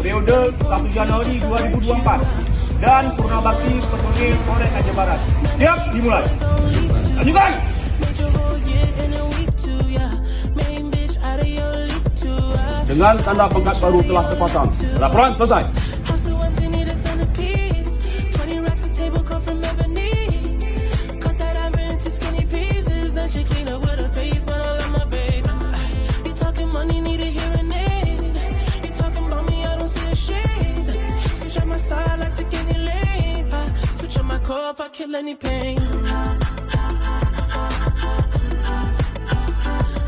Periode 1 Januari 2024 dan Purnabakti personil Polres Aceh Barat. Siap, dimulai. Lanjutkan. Dengan tanda pangkat baru telah terpasang. Laporan selesai. If I kill any pain,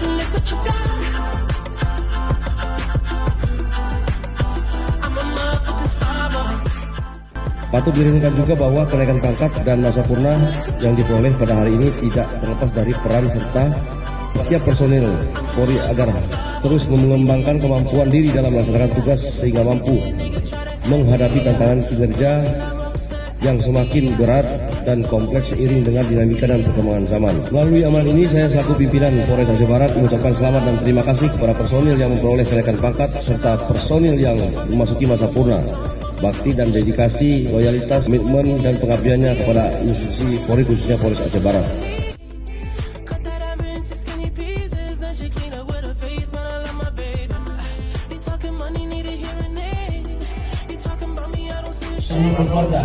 look what you done. I'm a motherfucking star boy. Patut dirindukan juga bahwa kenaikan pangkat dan masa purna yang diperoleh pada hari ini tidak terlepas dari peran serta setiap personil Polri agar terus mengembangkan kemampuan diri dalam melaksanakan tugas sehingga mampu menghadapi tantangan kinerja yang semakin berat dan kompleks seiring dengan dinamika dan perkembangan zaman. Melalui amal ini, saya selaku pimpinan Polres Aceh Barat mengucapkan selamat dan terima kasih kepada personil yang memperoleh kenaikan pangkat serta personil yang memasuki masa purna. Bakti dan dedikasi, loyalitas, komitmen dan pengabdiannya kepada institusi Polri khususnya Polres Aceh Barat. Keluarga,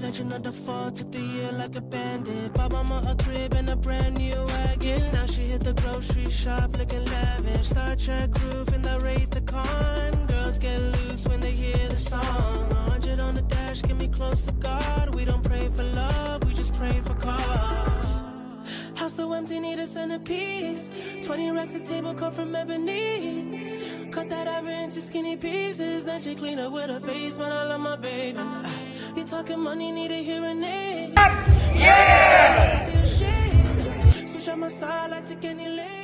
legend of the fall, took the year like a bandit. Bought mama a crib and a brand new wagon. Now she hit the grocery shop looking lavish. Star Trek roof in the Wraith the Con. Girls get loose when they hear the song. 100 on the dash, get me close to God. We don't pray for love, we just pray for cause. House so empty, need a centerpiece. 20 racks of table cut from ebony. Cut that ever into skinny pieces. Then she clean up with her face, man, I love my baby. You talking money, need a hearing aid. Yeah! Switch on my side, I take any lane.